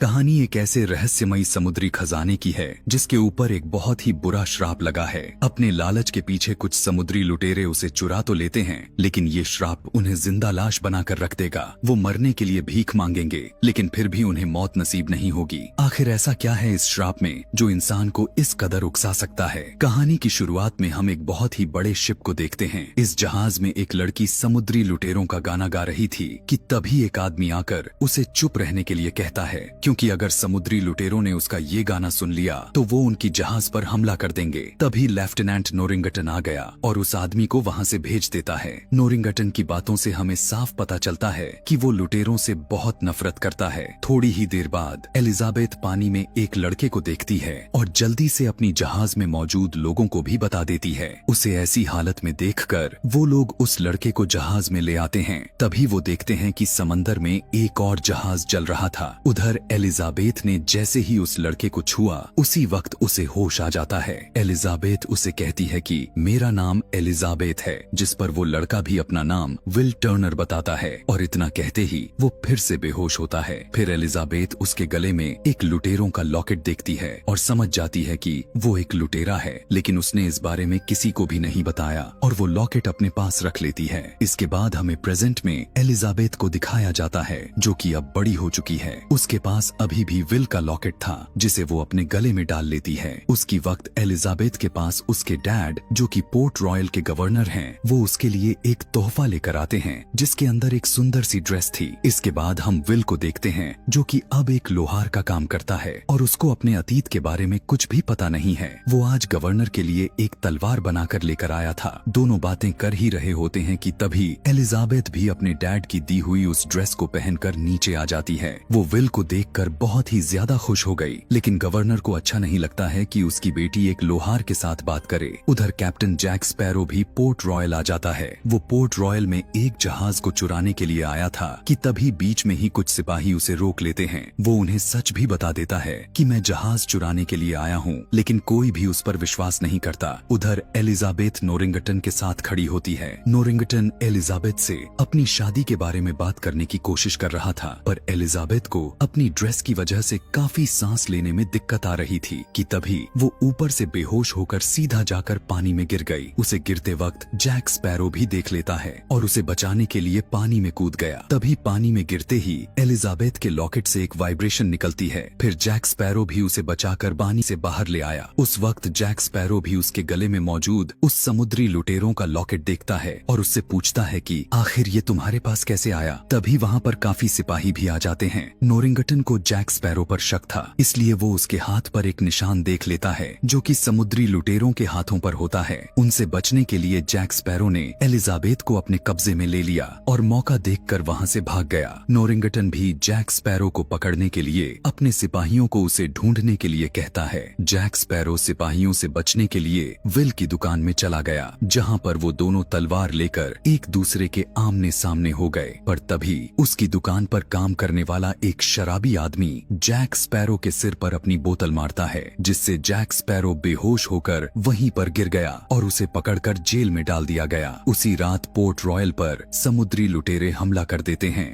कहानी एक ऐसे रहस्यमयी समुद्री खजाने की है जिसके ऊपर एक बहुत ही बुरा श्राप लगा है। अपने लालच के पीछे कुछ समुद्री लुटेरे उसे चुरा तो लेते हैं, लेकिन ये श्राप उन्हें जिंदा लाश बनाकर रख देगा। वो मरने के लिए भीख मांगेंगे, लेकिन फिर भी उन्हें मौत नसीब नहीं होगी। आखिर ऐसा क्या है इस श्राप में जो इंसान को इस कदर उकसा सकता है? कहानी की शुरुआत में हम एक बहुत ही बड़े शिप को देखते हैं। इस जहाज में एक लड़की समुद्री लुटेरों का गाना गा रही थी कि तभी एक आदमी आकर उसे चुप रहने के लिए कहता है, क्योंकि अगर समुद्री लुटेरों ने उसका ये गाना सुन लिया तो वो उनकी जहाज पर हमला कर देंगे। तभी लेफ्टिनेंट नोरिंगटन आ गया और उस आदमी को वहां से भेज देता है। नोरिंगटन की बातों से हमें साफ पता चलता है कि वो लुटेरों से बहुत नफरत करता है। थोड़ी ही देर बाद एलिजाबेथ पानी में एक लड़के को देखती है और जल्दी से अपनी जहाज में मौजूद लोगों को भी बता देती है। उसे ऐसी हालत में देखकर वो लोग उस लड़के को जहाज में ले आते हैं। तभी वो देखते हैं कि समंदर में एक और जहाज चल रहा था। उधर एलिजाबेथ ने जैसे ही उस लड़के को छुआ उसी वक्त उसे होश आ जाता है। एलिजाबेथ उसे कहती है कि मेरा नाम एलिजाबेथ है, जिस पर वो लड़का भी अपना नाम विल टर्नर बताता है और इतना कहते ही वो फिर से बेहोश होता है। फिर एलिजाबेथ उसके गले में एक लुटेरों का लॉकेट देखती है और समझ जाती है कि वो एक लुटेरा है, लेकिन उसने इस बारे में किसी को भी नहीं बताया और वो लॉकेट अपने पास रख लेती है। इसके बाद हमें प्रेजेंट में एलिजाबेथ को दिखाया जाता है जो कि अब बड़ी हो चुकी है। उसके पास अभी भी विल का लॉकेट था जिसे वो अपने गले में डाल लेती है। उसकी वक्त एलिजाबेथ के पास उसके डैड जो कि पोर्ट रॉयल के गवर्नर हैं, वो उसके लिए एक तोहफा लेकर आते हैं जिसके अंदर एक सुंदर सी ड्रेस थी। इसके बाद हम विल को देखते हैं जो कि अब एक लोहार का काम करता है और उसको अपने अतीत के बारे में कुछ भी पता नहीं है। वो आज गवर्नर के लिए एक तलवार बनाकर लेकर आया था। दोनों बातें कर ही रहे होते हैं कि तभी एलिजाबेथ भी अपने डैड की दी हुई उस ड्रेस को पहनकर नीचे आ जाती है। वो विल को देखकर बहुत ही ज्यादा खुश हो गई, लेकिन गवर्नर को अच्छा नहीं लगता है कि उसकी बेटी एक लोहार के साथ बात करे। उधर कैप्टन जैक स्पैरो भी पोर्ट रॉयल आ जाता है। वो पोर्ट रॉयल में एक जहाज को चुराने के लिए आया था कि तभी बीच में ही कुछ सिपाही उसे रोक लेते हैं। वो उन्हें सच भी बता देता है कि मैं जहाज चुराने के लिए आया हूँ, लेकिन कोई भी उस पर विश्वास नहीं करता। उधर एलिजाबेथ नोरिंगटन के साथ खड़ी होती है। नोरिंगटन एलिजाबेथ से अपनी शादी के बारे में बात करने की कोशिश कर रहा था, पर एलिजाबेथ को अपनी ड्रेस की वजह से काफी सांस लेने में दिक्कत आ रही थी कि तभी वो ऊपर से बेहोश होकर सीधा जाकर पानी में गिर गई। उसे गिरते वक्त जैक स्पैरो भी देख लेता है और उसे बचाने के लिए पानी में कूद गया। तभी पानी में गिरते ही एलिजाबेथ के लॉकेट से एक वाइब्रेशन निकलती है। फिर जैक स्पैरो भी उसे बचाकर पानी से बाहर ले आया। उस वक्त जैक स्पैरो भी उसके गले में मौजूद उस समुद्री लुटेरों का लॉकेट देखता है और उससे पूछता है कि आखिर ये तुम्हारे पास कैसे आया। तभी वहाँ पर काफी सिपाही भी आ जाते हैं। नोरिंगटन को जैक स्पैरो पर शक था, इसलिए वो उसके हाथ पर एक निशान देख लेता है जो कि समुद्री लुटेरों के हाथों पर होता है। उनसे बचने के लिए जैक स्पैरो ने एलिजाबेथ को अपने कब्जे में ले लिया और मौका देखकर वहां से भाग गया। नोरिंगटन भी जैक स्पैरो को पकड़ने के लिए अपने सिपाहियों को उसे ढूंढने के लिए कहता है। जैक स्पैरो सिपाहियों से बचने के लिए विल की दुकान में चला गया, जहां पर वो दोनों तलवार लेकर एक दूसरे के आमने सामने हो गए। पर तभी उसकी दुकान पर काम करने वाला एक शराबी आदमी जैक स्पैरो के सिर पर अपनी बोतल मारता है, जिससे जैक स्पैरो बेहोश होकर वहीं पर गिर गया और उसे पकड़कर जेल में डाल दिया गया। उसी रात पोर्ट रॉयल पर समुद्री लुटेरे हमला कर देते हैं।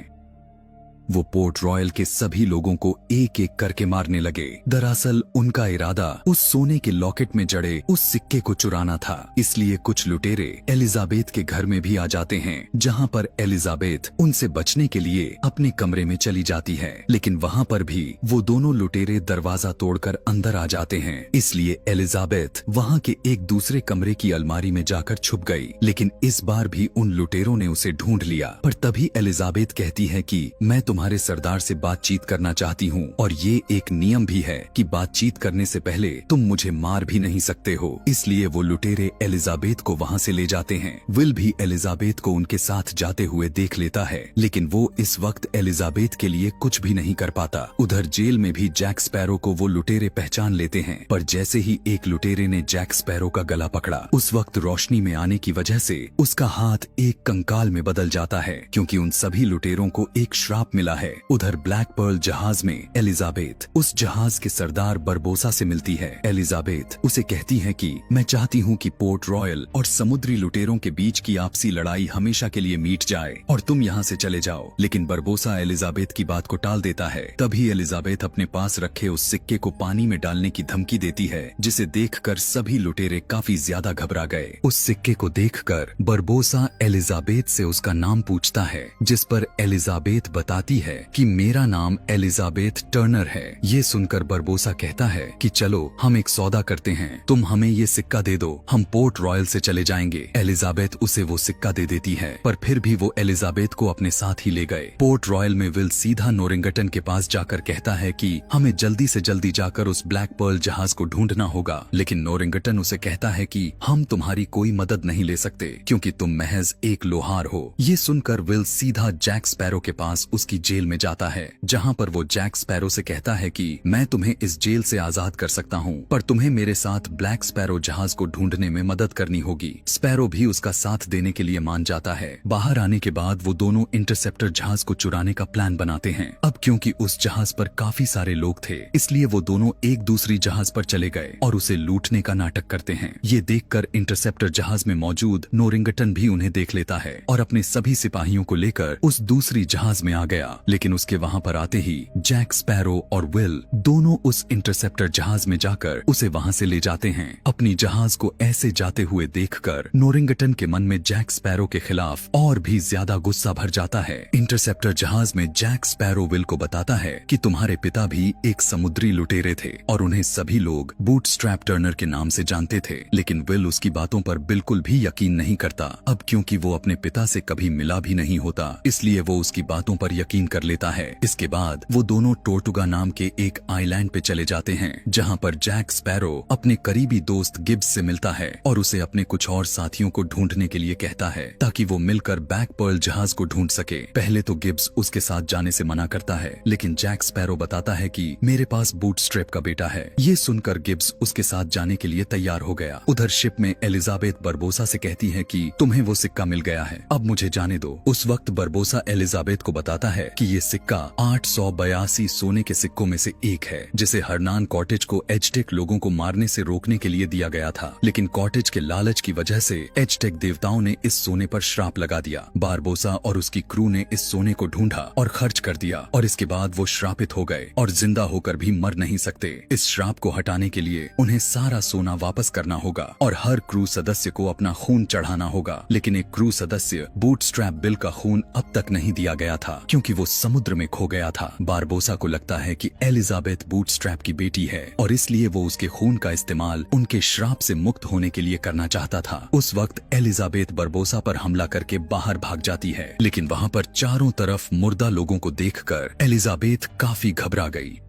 वो पोर्ट रॉयल के सभी लोगों को एक एक करके मारने लगे। दरअसल उनका इरादा उस सोने के लॉकेट में जड़े उस सिक्के को चुराना था। इसलिए कुछ लुटेरे एलिजाबेथ के घर में भी आ जाते हैं, जहां पर एलिजाबेथ उनसे बचने के लिए अपने कमरे में चली जाती है, लेकिन वहां पर भी वो दोनों लुटेरे दरवाजा तोड़कर अंदर आ जाते हैं। इसलिए एलिजाबेथ वहां के एक दूसरे कमरे की अलमारी में जाकर छुप गई, लेकिन इस बार भी उन लुटेरों ने उसे ढूंढ लिया। पर तभी एलिजाबेथ कहती है कि मैं तुम्हारे सरदार से बातचीत करना चाहती हूँ और ये एक नियम भी है कि बातचीत करने से पहले तुम मुझे मार भी नहीं सकते हो। इसलिए वो लुटेरे एलिजाबेथ को वहाँ से ले जाते हैं। विल भी एलिजाबेथ को उनके साथ जाते हुए देख लेता है, लेकिन वो इस वक्त एलिजाबेथ के लिए कुछ भी नहीं कर पाता। उधर जेल में भी जैक स्पैरो को वो लुटेरे पहचान लेते हैं, पर जैसे ही एक लुटेरे ने जैक स्पैरो का गला पकड़ा, उस वक्त रोशनी में आने की वजह से उसका हाथ एक कंकाल में बदल जाता है, क्योंकि उन सभी लुटेरों को एक श्राप मिला मिला है। उधर ब्लैक पर्ल जहाज में एलिजाबेथ उस जहाज के सरदार बरबोसा से मिलती है। एलिजाबेथ उसे कहती है कि मैं चाहती हूँ कि पोर्ट रॉयल और समुद्री लुटेरों के बीच की आपसी लड़ाई हमेशा के लिए मिट जाए और तुम यहाँ से चले जाओ। लेकिन बरबोसा एलिजाबेथ की बात को टाल देता है। तभी एलिजाबेथ अपने पास रखे उस सिक्के को पानी में डालने की धमकी देती है, जिसे देखकर सभी लुटेरे काफी ज्यादा घबरा गए। उस सिक्के को देखकर बरबोसा एलिजाबेथ से उसका नाम पूछता है, जिस पर एलिजाबेथ बताती है कि मेरा नाम एलिजाबेथ टर्नर है। ये सुनकर बरबोसा कहता है कि चलो हम एक सौदा करते हैं, तुम हमें ये सिक्का दे दो, हम पोर्ट रॉयल से चले जाएंगे। एलिजाबेथ उसे वो सिक्का दे देती है, पर फिर भी वो एलिजाबेथ को अपने साथ ही ले गए। पोर्ट रॉयल में विल सीधा नोरिंगटन के पास जाकर कहता है कि हमें जल्दी से जल्दी जाकर उस ब्लैक पर्ल जहाज को ढूंढना होगा। लेकिन नोरिंगटन उसे कहता है कि हम तुम्हारी कोई मदद नहीं ले सकते क्योंकि तुम महज एक लोहार हो। ये सुनकर विल सीधा जैक स्पैरो के पास उसकी जेल में जाता है, जहाँ पर वो जैक स्पैरो से कहता है कि मैं तुम्हें इस जेल से आजाद कर सकता हूँ, पर तुम्हें मेरे साथ ब्लैक स्पैरो जहाज को ढूंढने में मदद करनी होगी। स्पैरो भी उसका साथ देने के लिए मान जाता है। बाहर आने के बाद वो दोनों इंटरसेप्टर जहाज को चुराने का प्लान बनाते हैं। अब क्योंकि उस जहाज पर काफी सारे लोग थे, इसलिए वो दोनों एक दूसरी जहाज पर चले गए और उसे लूटने का नाटक करते हैं। ये देखकर इंटरसेप्टर जहाज में मौजूद नोरिंगटन भी उन्हें देख लेता है और अपने सभी सिपाहियों को लेकर उस दूसरी जहाज में आ गया। लेकिन उसके वहाँ पर आते ही जैक स्पैरो और विल दोनों उस इंटरसेप्टर जहाज में जाकर उसे वहाँ से ले जाते हैं। अपनी जहाज को ऐसे जाते हुए देखकर नोरिंगटन के मन में जैक स्पैरो के खिलाफ और भी ज्यादा गुस्सा भर जाता है। इंटरसेप्टर जहाज में जैक स्पैरो विल को बताता है कि तुम्हारे पिता भी एक समुद्री लुटेरे थे और उन्हें सभी लोग बूटस्ट्रैप टर्नर के नाम से जानते थे। लेकिन विल उसकी बातों पर बिल्कुल भी यकीन नहीं करता। अब क्योंकि वो अपने पिता से कभी मिला भी नहीं होता, इसलिए वो उसकी बातों पर यकीन कर लेता है। इसके बाद वो दोनों टोर्टुगा नाम के एक आइलैंड पे चले जाते हैं, जहाँ पर जैक स्पैरो अपने करीबी दोस्त गिब्स से मिलता है और उसे अपने कुछ और साथियों को ढूंढने के लिए कहता है ताकि वो मिलकर ब्लैक पर्ल जहाज को ढूंढ सके। पहले तो गिब्स उसके साथ जाने से मना करता है, लेकिन जैक स्पैरो बताता है कि मेरे पास बूटस्ट्रैप का बेटा है। ये सुनकर गिब्स उसके साथ जाने के लिए तैयार हो गया। उधर शिप में एलिजाबेथ बरबोसा से कहती है कि तुम्हें वो सिक्का मिल गया है, अब मुझे जाने दो। उस वक्त बरबोसा एलिजाबेथ को बताता है कि ये सिक्का 882 सोने के सिक्कों में से एक है, जिसे हरनान कॉटेज को एजटेक लोगों को मारने से रोकने के लिए दिया गया था। लेकिन कॉटेज के लालच की वजह से एजटेक देवताओं ने इस सोने पर श्राप लगा दिया। बारबोसा और उसकी क्रू ने इस सोने को ढूंढा और खर्च कर दिया और इसके बाद वो श्रापित हो गए और जिंदा होकर भी मर नहीं सकते। इस श्राप को हटाने के लिए उन्हें सारा सोना वापस करना होगा और हर क्रू सदस्य को अपना खून चढ़ाना होगा। लेकिन एक क्रू सदस्य बूटस्ट्रैप बिल का खून अब तक नहीं दिया गया था क्योंकि वो समुद्र में खो गया था। बारबोसा को लगता है कि एलिजाबेथ बूटस्ट्रैप की बेटी है और इसलिए वो उसके खून का इस्तेमाल उनके श्राप से मुक्त होने के लिए करना चाहता था। उस वक्त एलिजाबेथ बरबोसा पर हमला करके बाहर भाग जाती है, लेकिन वहाँ पर चारों तरफ मुर्दा लोगों को देखकर एलिजाबेथ काफी घबरा गई।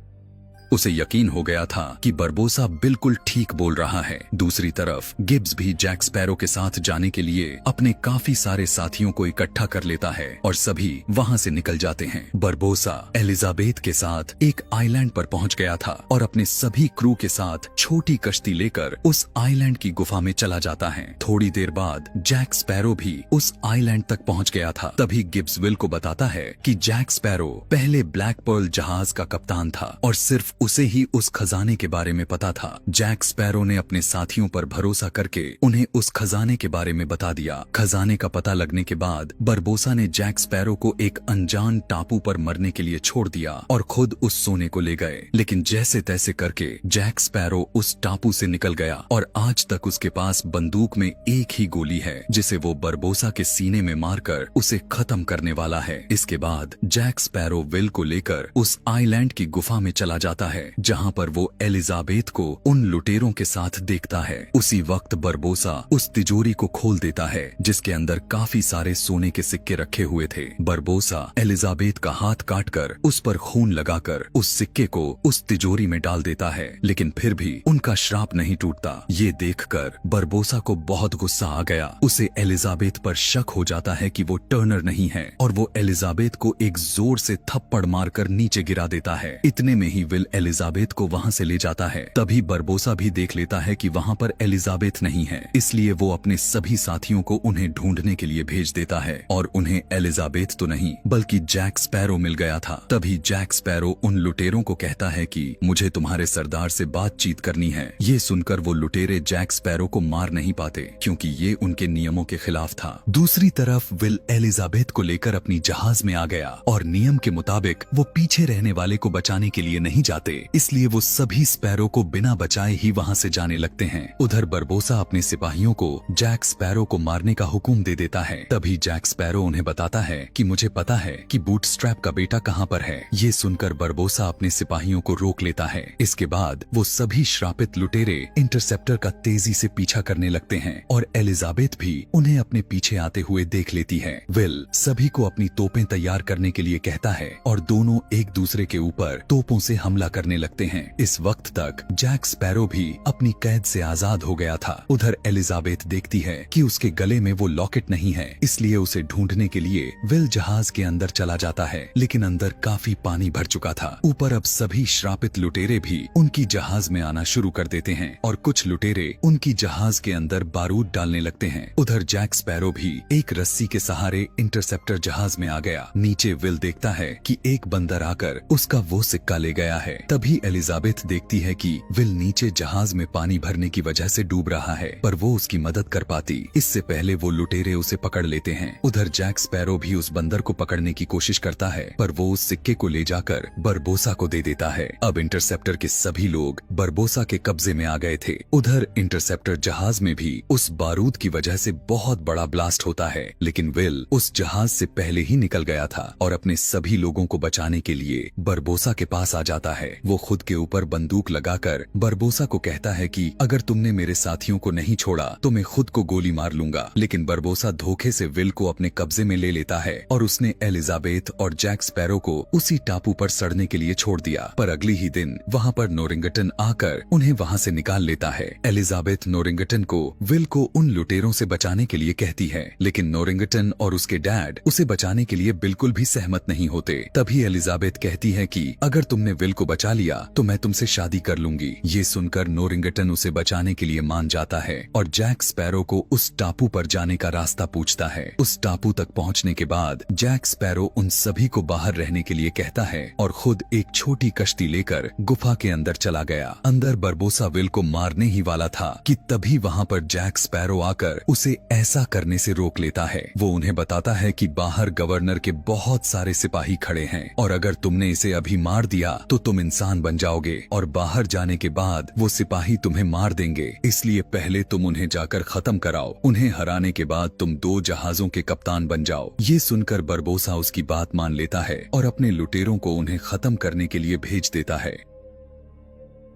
उसे यकीन हो गया था कि बरबोसा बिल्कुल ठीक बोल रहा है। दूसरी तरफ गिब्स भी जैक स्पैरो के साथ जाने के लिए अपने काफी सारे साथियों को इकट्ठा कर लेता है और सभी वहां से निकल जाते हैं। बरबोसा एलिजाबेथ के साथ एक आइलैंड पर पहुंच गया था और अपने सभी क्रू के साथ छोटी कश्ती लेकर उस आइलैंड की गुफा में चला जाता है। थोड़ी देर बाद जैक स्पैरो भी उस आइलैंड तक पहुंच गया था। तभी गिब्स विल को बताता है कि जैक स्पैरो पहले ब्लैक पर्ल जहाज का कप्तान था और सिर्फ उसे ही उस खजाने के बारे में पता था। जैक स्पैरो ने अपने साथियों पर भरोसा करके उन्हें उस खजाने के बारे में बता दिया। खजाने का पता लगने के बाद बरबोसा ने जैक स्पैरो को एक अनजान टापू पर मरने के लिए छोड़ दिया और खुद उस सोने को ले गए। लेकिन जैसे तैसे करके जैक स्पैरो उस टापू से निकल गया और आज तक उसके पास बंदूक में एक ही गोली है, जिसे वो बरबोसा के सीने में मारकर उसे खत्म करने वाला है। इसके बाद जैक स्पैरो विल को लेकर उस आइलैंड की गुफा में चला जाता है, जहां पर वो एलिजाबेथ को उन लुटेरों के साथ देखता है। उसी वक्त बरबोसा उस तिजोरी को खोल देता है जिसके अंदर काफी सारे सोने के सिक्के रखे हुए थे। बरबोसा एलिजाबेथ का हाथ काटकर उस पर खून लगाकर उस सिक्के को उस तिजोरी में डाल देता है, लेकिन फिर भी उनका श्राप नहीं टूटता। ये देखकर बरबोसा को बहुत गुस्सा आ गया। उसे एलिजाबेथ पर शक हो जाता है कि वो टर्नर नहीं है और वो एलिजाबेथ को एक जोर से थप्पड़ मारकर नीचे गिरा देता है। इतने में ही विल एलिजाबेथ को वहाँ से ले जाता है। तभी बरबोसा भी देख लेता है कि वहाँ पर एलिजाबेथ नहीं है, इसलिए वो अपने सभी साथियों को उन्हें ढूंढने के लिए भेज देता है और उन्हें एलिजाबेथ तो नहीं बल्कि जैक स्पैरो मिल गया था। तभी जैक स्पैरो उन लुटेरों को कहता है कि मुझे तुम्हारे सरदार से बातचीत करनी है। ये सुनकर वो लुटेरे जैक स्पैरो को मार नहीं पाते क्योंकि ये उनके नियमों के खिलाफ था। दूसरी तरफ विल एलिजाबेथ को लेकर अपनी जहाज में आ गया और नियम के मुताबिक वो पीछे रहने वाले को बचाने के लिए नहीं जाते, इसलिए वो सभी स्पैरो को बिना बचाए ही वहाँ से जाने लगते हैं। उधर बरबोसा अपने सिपाहियों को जैक स्पैरो को मारने का हुक्म दे देता है। तभी जैक स्पैरो उन्हें बताता है कि मुझे पता है कि बूटस्ट्रैप का बेटा कहाँ पर है। ये सुनकर बरबोसा अपने सिपाहियों को रोक लेता है। इसके बाद वो सभी श्रापित लुटेरे इंटरसेप्टर का तेजी से पीछा करने लगते हैं और एलिजाबेथ भी उन्हें अपने पीछे आते हुए देख लेती है। विल सभी को अपनी तोपें तैयार करने के लिए कहता है और दोनों एक दूसरे के ऊपर तोपों से हमला करने लगते हैं। इस वक्त तक जैक स्पैरो भी अपनी कैद से आजाद हो गया था। उधर एलिजाबेथ देखती है कि उसके गले में वो लॉकेट नहीं है, इसलिए उसे ढूंढने के लिए विल जहाज के अंदर चला जाता है, लेकिन अंदर काफी पानी भर चुका था। ऊपर अब सभी श्रापित लुटेरे भी उनकी जहाज में आना शुरू कर देते हैं और कुछ लुटेरे उनकी जहाज के अंदर बारूद डालने लगते हैं। उधर जैक स्पैरो भी एक रस्सी के सहारे इंटरसेप्टर जहाज में आ गया। नीचे विल देखता है कि एक बंदर आकर उसका वो सिक्का ले गया है। तभी एलिजाबेथ देखती है कि विल नीचे जहाज में पानी भरने की वजह से डूब रहा है, पर वो उसकी मदद कर पाती इससे पहले वो लुटेरे उसे पकड़ लेते हैं। उधर जैक स्पैरो भी उस बंदर को पकड़ने की कोशिश करता है, पर वो उस सिक्के को ले जाकर बरबोसा को दे देता है। अब इंटरसेप्टर के सभी लोग बरबोसा के कब्जे में आ गए थे। उधर इंटरसेप्टर जहाज में भी उस बारूद की वजह से बहुत बड़ा ब्लास्ट होता है, लेकिन विल उस जहाज से पहले ही निकल गया था और अपने सभी लोगों को बचाने के लिए बरबोसा के पास आ जाता है। वो खुद के ऊपर बंदूक लगाकर बरबोसा को कहता है कि अगर तुमने मेरे साथियों को नहीं छोड़ा तो मैं खुद को गोली मार लूंगा, लेकिन बरबोसा धोखे से विल को अपने कब्जे में ले लेता है और उसने एलिजाबेथ और जैक स्पैरो को उसी टापू पर सड़ने के लिए छोड़ दिया। पर अगले ही दिन वहाँ पर नोरिंगटन आकर उन्हें वहाँ से निकाल लेता है। एलिजाबेथ नोरिंगटन को विल को उन लुटेरों से बचाने के लिए कहती है, लेकिन नोरिंगटन और उसके डैड उसे बचाने के लिए बिल्कुल भी सहमत नहीं होते। तभी एलिजाबेथ कहती है कि अगर तुमने विल को बचा लिया तो मैं तुमसे शादी कर लूंगी। ये सुनकर नोरिंगटन उसे बचाने के लिए मान जाता है और जैक स्पैरो को उस टापू पर जाने का रास्ता पूछता है। उस टापू तक पहुंचने के बाद जैक स्पैरो उन सभी को बाहर रहने के लिए कहता है और खुद एक छोटी कश्ती लेकर गुफा के अंदर चला गया। अंदर बरबोसा विल को मारने ही वाला था कि तभी वहाँ पर जैक स्पैरो आकर उसे ऐसा करने से रोक लेता है। वो उन्हें बताता है कि बाहर गवर्नर के बहुत सारे सिपाही खड़े हैं और अगर तुमने इसे अभी मार दिया तो तुम इंसान बन जाओगे और बाहर जाने के बाद वो सिपाही तुम्हें मार देंगे, इसलिए पहले तुम उन्हें जाकर खत्म कराओ। उन्हें हराने के बाद तुम 2 जहाजों के कप्तान बन जाओ। ये सुनकर बरबोसा उसकी बात मान लेता है और अपने लुटेरों को उन्हें खत्म करने के लिए भेज देता है।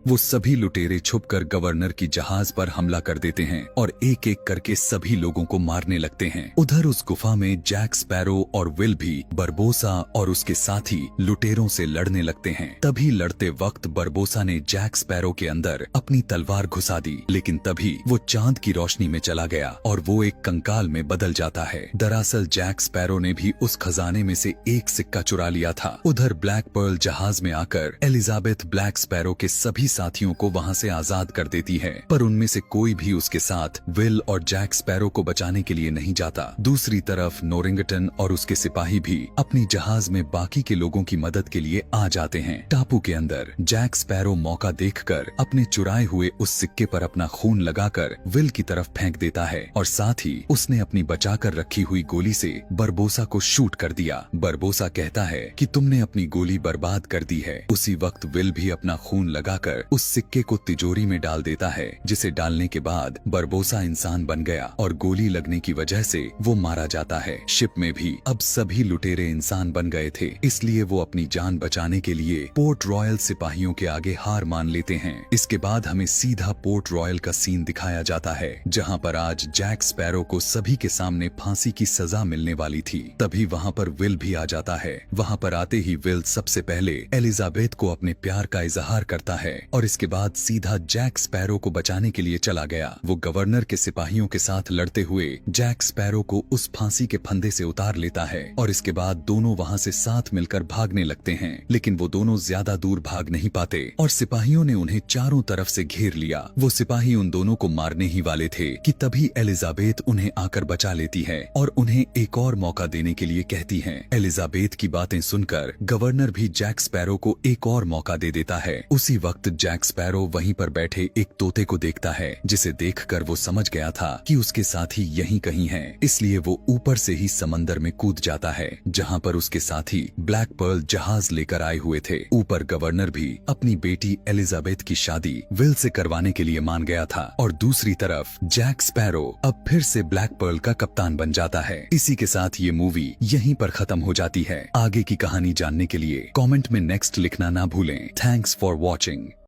वो सभी लुटेरे छुपकर गवर्नर की जहाज पर हमला कर देते हैं और एक एक करके सभी लोगों को मारने लगते हैं। उधर उस गुफा में जैक स्पैरो और विल भी बरबोसा और उसके साथी लुटेरों से लड़ने लगते हैं। तभी लड़ते वक्त बरबोसा ने जैक स्पैरो के अंदर अपनी तलवार घुसा दी, लेकिन तभी वो चांद की रोशनी में चला गया और वो एक कंकाल में बदल जाता है। दरअसल जैक स्पैरो ने भी उस खजाने में से एक सिक्का चुरा लिया था। उधर ब्लैक पर्ल जहाज में आकर एलिजाबेथ ब्लैक स्पैरो के सभी साथियों को वहां से आजाद कर देती है, पर उनमें से कोई भी उसके साथ विल और जैक स्पैरो को बचाने के लिए नहीं जाता। दूसरी तरफ नोरिंगटन और उसके सिपाही भी अपनी जहाज में बाकी के लोगों की मदद के लिए आ जाते हैं। टापू के अंदर जैक स्पैरो मौका देखकर अपने चुराए हुए उस सिक्के पर अपना खून लगाकर विल की तरफ फेंक देता है और साथ ही उसने अपनी बचाकर रखी हुई गोली से बरबोसा को शूट कर दिया। बरबोसा कहता है कि तुमने अपनी गोली बर्बाद कर दी है। उसी वक्त विल भी अपना खून लगाकर उस सिक्के को तिजोरी में डाल देता है, जिसे डालने के बाद बरबोसा इंसान बन गया और गोली लगने की वजह से वो मारा जाता है। शिप में भी अब सभी लुटेरे इंसान बन गए थे, इसलिए वो अपनी जान बचाने के लिए पोर्ट रॉयल सिपाहियों के आगे हार मान लेते हैं। इसके बाद हमें सीधा पोर्ट रॉयल का सीन दिखाया जाता है, जहाँ पर आज जैक स्पैरो को सभी के सामने फांसी की सजा मिलने वाली थी। तभी वहाँ पर विल भी आ जाता है। वहाँ पर आते ही विल सबसे पहले एलिजाबेथ को अपने प्यार का इजहार करता है और इसके बाद सीधा जैक स्पैरो को बचाने के लिए चला गया। वो गवर्नर के सिपाहियों के साथ लड़ते हुए जैक स्पैरो को उस फांसी के फंदे से उतार लेता है और इसके बाद दोनों वहाँ से साथ मिलकर भागने लगते हैं, लेकिन वो दोनों ज्यादा दूर भाग नहीं पाते और सिपाहियों ने उन्हें चारों तरफ से घेर लिया। वो सिपाही उन दोनों को मारने ही वाले थे कि तभी एलिजाबेथ उन्हें आकर बचा लेती है और उन्हें एक और मौका देने के लिए कहती है। एलिजाबेथ की बातें सुनकर गवर्नर भी जैक स्पैरो को एक और मौका दे देता है। उसी वक्त जैक स्पैरो वहीं पर बैठे एक तोते को देखता है, जिसे देखकर वो समझ गया था कि उसके साथी यहीं कहीं हैं। इसलिए वो ऊपर से ही समंदर में कूद जाता है, जहाँ पर उसके साथी ब्लैक पर्ल जहाज लेकर आए हुए थे। ऊपर गवर्नर भी अपनी बेटी एलिजाबेथ की शादी विल से करवाने के लिए मान गया था और दूसरी तरफ जैक स्पैरो अब फिर से ब्लैक पर्ल का कप्तान बन जाता है। इसी के साथ ये मूवी यहीं पर खत्म हो जाती है। आगे की कहानी जानने के लिए कमेंट में नेक्स्ट लिखना ना भूलें। Thanks for watching.